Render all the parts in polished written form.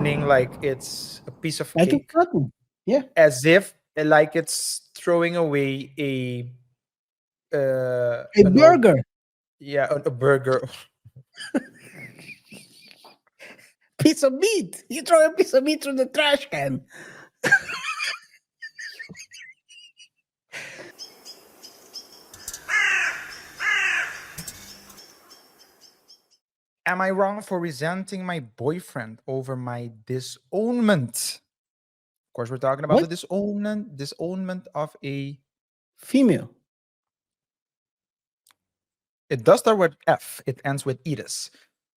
moaning like it's a piece of Like it's cake, nothing. Yeah. as if like it's throwing away A an old, burger, yeah, a burger. piece of meat. You throw a piece of meat through the trash can. Am I wrong for resenting my boyfriend over my disownment? Of course, we're talking about What? the disownment of a. Female. It does start with F. It ends with Edis.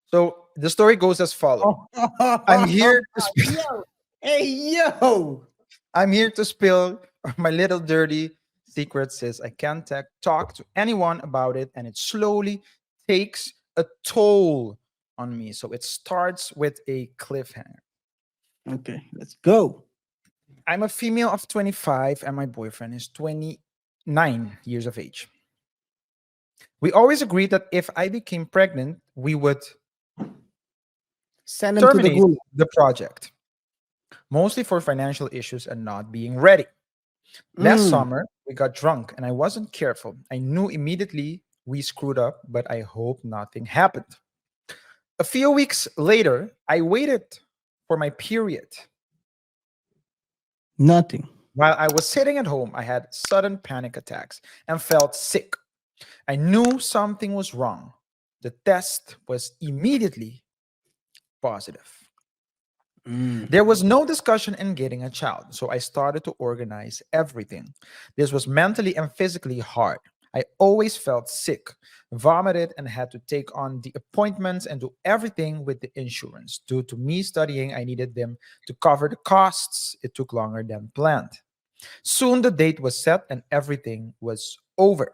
So the story goes as follows. Oh, I'm here to yo. Hey, yo. I'm here to spill my little dirty secret. Says I can't talk to anyone about it, and it slowly takes a toll on me. So it starts with a cliffhanger. Okay, let's go. I'm a female of 25, and my boyfriend is 29 years of age. We always agreed that if I became pregnant, we would Send him to the terminate gulag. the project, mostly for financial issues and not being ready. Last Mm. summer, we got drunk and I wasn't careful. I knew immediately we screwed up, but I hope nothing happened. A few weeks later, I waited for my period. Nothing. While I was sitting at home, I had sudden panic attacks and felt sick. I knew something was wrong. The test was immediately positive. Mm. There was no discussion in getting a child, so I started to organize everything. This was mentally and physically hard. I always felt sick, vomited, and had to take on the appointments and do everything with the insurance. Due to me studying, I needed them to cover the costs. It took longer than planned. Soon the date was set and everything was over.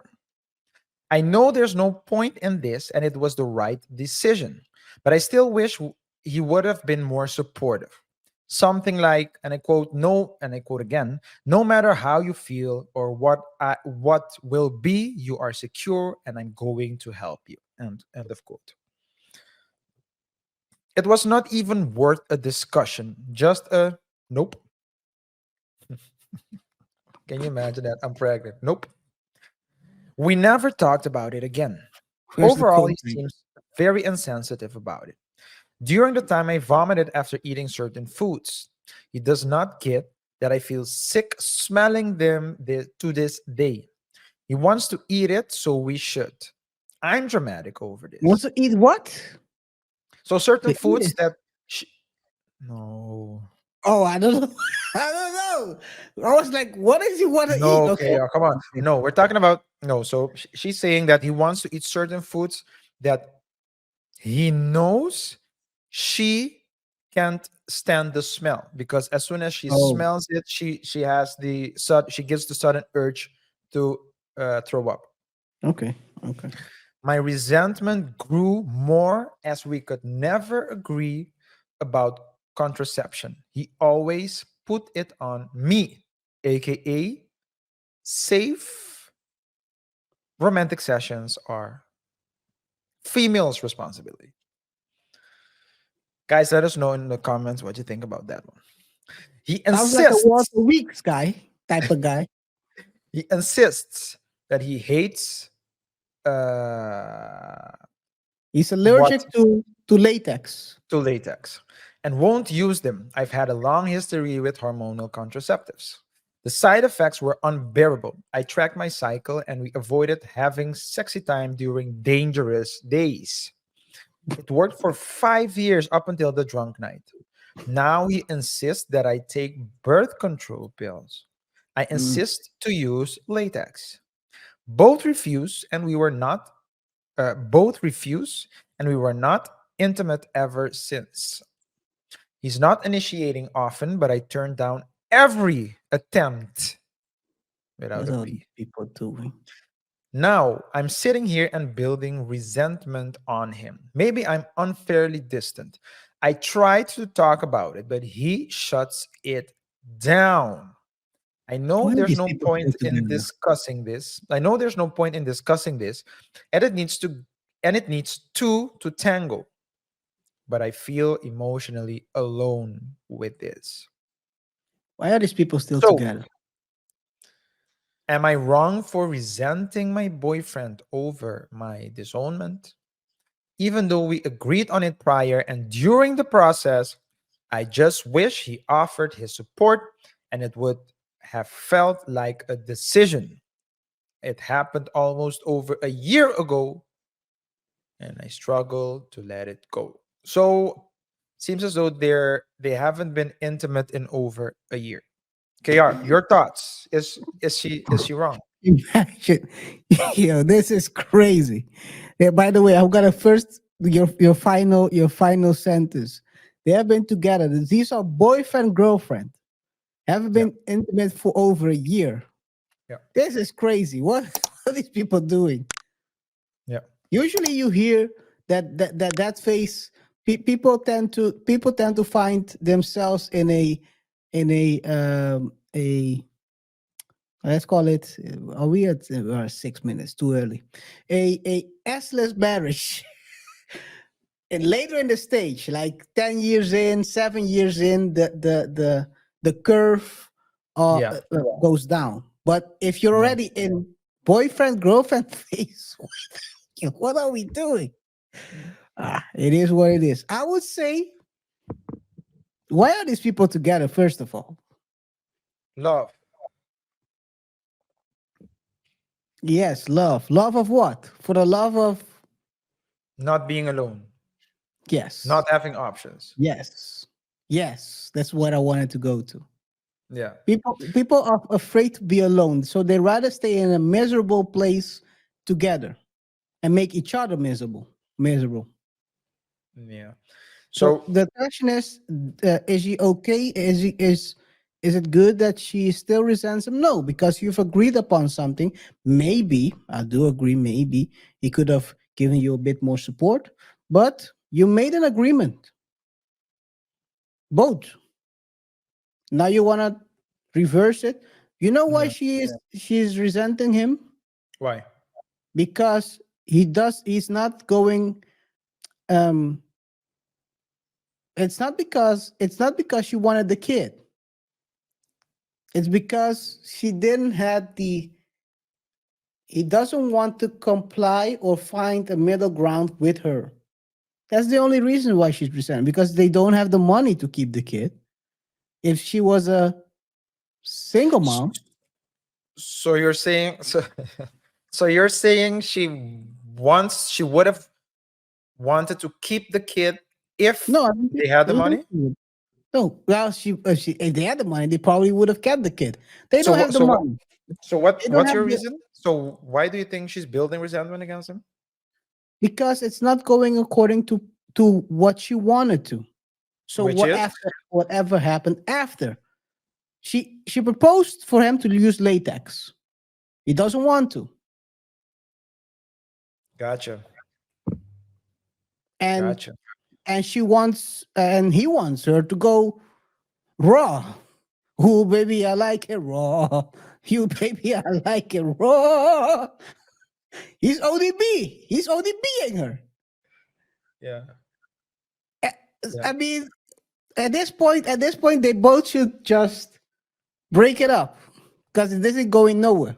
I know there's no point in this, and it was the right decision, but I still wish he would have been more supportive. Something like, and I quote, no, and I quote again, no matter how you feel or what will be, you are secure, and I'm going to help you. End of quote. It was not even worth a discussion, just a nope. Can you imagine that? I'm pregnant. Nope. We never talked about it again. Where's the Overall, code he name? seems very insensitive about it. During the time I vomited after eating certain foods, he does not get that I feel sick smelling them to this day. He wants to eat it, so we should. I'm dramatic over Wants this. to eat what? So certain The foods Edith. that no. Oh, I don't know. I don't know. I was like, what does he want to eat? No, Okay. okay, come on. Okay. No, we're talking about no. So she's saying that he wants to eat certain foods that he knows she can't stand the smell, because as soon as she Oh, smells it, she has she gets the sudden urge to throw up. okay. Okay. My resentment grew more as we could never agree about contraception. He always put it on me, aka safe romantic sessions are female's responsibility. Guys, let us know in the comments what you think about that one. He Sounds like a insists, Walter Weeks guy type of guy. he insists that he hates uh, He's what allergic to latex. to latex and won't use them. I've had a long history with hormonal contraceptives. The side effects were unbearable. I tracked my cycle and we avoided having sexy time during dangerous days. It worked for 5 years up until the drunk night. Now he insists that I take birth control pills. I Mm. insist to use latex. Both refuse, and we were not. Both refuse, and we were not intimate ever since. He's not initiating often, but I turn down every attempt without What a are these P. people doing? Now I'm sitting here and building resentment on him. Maybe I'm unfairly distant. I try to talk about it, but he shuts it down. I know Why are there's these no people still point in together? discussing this. I know there's no point in discussing this, and it needs two to tango. but I feel emotionally alone with this. Why are these people still So, together? am I wrong for resenting my boyfriend over my disownment? Even though we agreed on it prior and during the process, I just wish he offered his support and it would have felt like a decision. It happened almost over a year ago and I struggle to let it go. So, seems as though they haven't been intimate in over a year. KR, your thoughts? Is she wrong? Imagine, this is crazy. Yeah, by the way, I've got a first your final sentence. They have been together. These are boyfriend girlfriend. Haven't Yeah, been intimate for over a year. yeah, This is crazy. What are these people doing? yeah, Usually, you hear that phase. People tend to find themselves in a let's call it. Are we at 6 minutes? Too early. A S-less marriage. And later in the stage, like 10 years in, 7 years in, the curve yeah. goes down. But if you're Yeah. already in boyfriend girlfriend phase, what are we doing? It is what it is. I would say, why are these people together? First of all, Love, yes, love of what? For the love of, not being alone, yes, not having options. yes, yes. That's what I wanted to go to. Yeah. People are afraid to be alone, so they rather stay in a miserable place together and make each other miserable. Yeah. So So the question is she okay? Is it good that she still resents him? No, because you've agreed upon something. Maybe I do agree. Maybe he could have given you a bit more support, but you made an agreement. Both. Now you want to reverse it. You know why yeah. she's resenting him? Why? Because he's not going, um it's not because she wanted the kid. It's because she didn't had the he doesn't want to comply or find a middle ground with her. That's the only reason why she's presenting, because they don't have the money to keep the kid. If she was a single S- mom, So you're saying so you're saying she would have wanted to keep the kid if no, I don't think, they had I the don't think money? she would. No, well, if they had the money, they probably would have kept the kid. They So don't what have the so what money. so what They don't what's have your the reason? So why do you think she's building resentment against him? because it's not going according to what she wanted to. So Which is whatever happened after, she proposed for him to use latex. He doesn't want to, gotcha. and Gotcha. he wants her to go raw. Oh baby, I like it raw. You baby, I like it raw. He's ODB. He's ODBing her. Yeah. Eh, Yeah. I mean, at this point, they both should just break it up because this is going nowhere.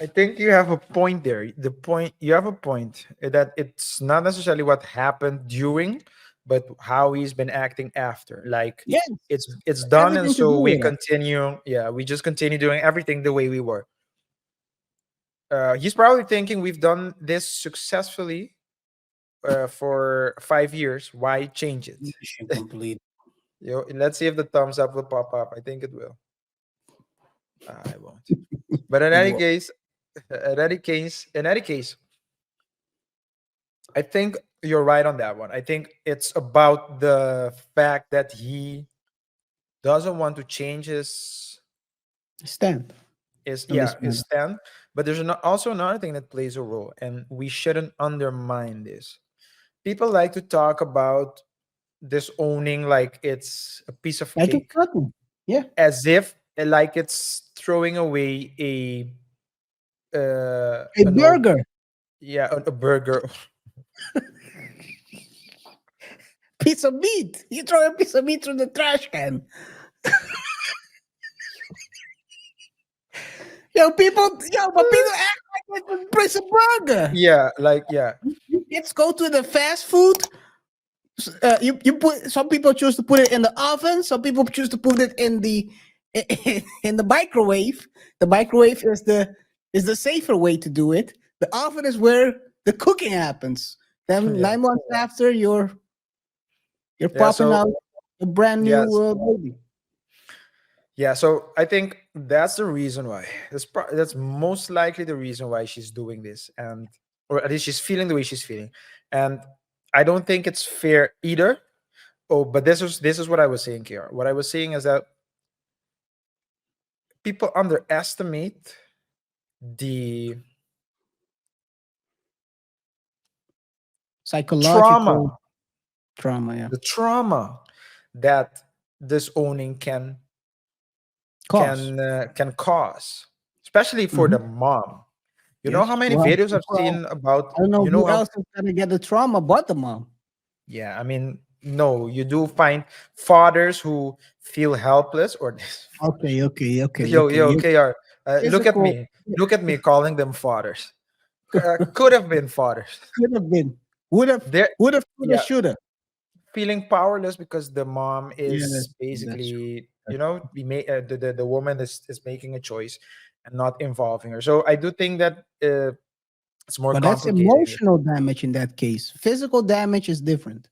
I think you have a point there. The point you have a point that it's not necessarily what happened during, but how he's been acting after. Like Yes, it's done, and everything to do so we with that. continue. Yeah, we just continue doing everything the way we were. He's probably thinking we've done this successfully for 5 years. Why change it? Mission complete. Let's see if the thumbs up will pop up. I think it will. I won't. But in It any was. case, in any case, I think you're right on that one. I think it's about the fact that he doesn't want to change Stand his on yeah this his matter. stand. But there's also another thing that plays a role, and we shouldn't undermine this. People like to talk about disowning like it's a piece of Like it's cake, nothing. Yeah. as if like it's throwing away A an burger. yeah a burger. piece of meat. You throw a piece of meat through the trash can. But people act like it's a piece of burger. Yeah, like yeah, Let's go to the fast food. You put, some people choose to put it in the oven. Some people choose to put it in the in the microwave. The microwave is the safer way to do it. The oven is where the cooking happens. Then yeah, 9 months after, you're yeah. popping So out a brand new yes, baby. yeah. So I think that's the reason why. That's most likely the reason why she's doing this, and or at least she's feeling the way she's feeling. And I don't think it's fair either. Oh, but this is what I was saying here. What I was saying is that people underestimate the Psychological trauma, trauma, yeah. the trauma that disowning Cause. can cause, especially for Mhm. the mom. You know Yes. how many Well, videos I've seen about, I don't know you know who how, else is gonna get the trauma but the mom. yeah, I mean, no, you do find fathers who feel helpless or Okay, okay, okay, yo, okay. yo, Your KR, look at physical, me. Look at me calling them fathers. Could have been fathers. could have been, They're, would have, coulda, yeah, shoulda. feeling powerless because the mom Yeah, is that's true. basically, That's true. the woman is making a choice and not involving her. So I do think that it's more But that's complicated. emotional damage in that case. Physical damage is different.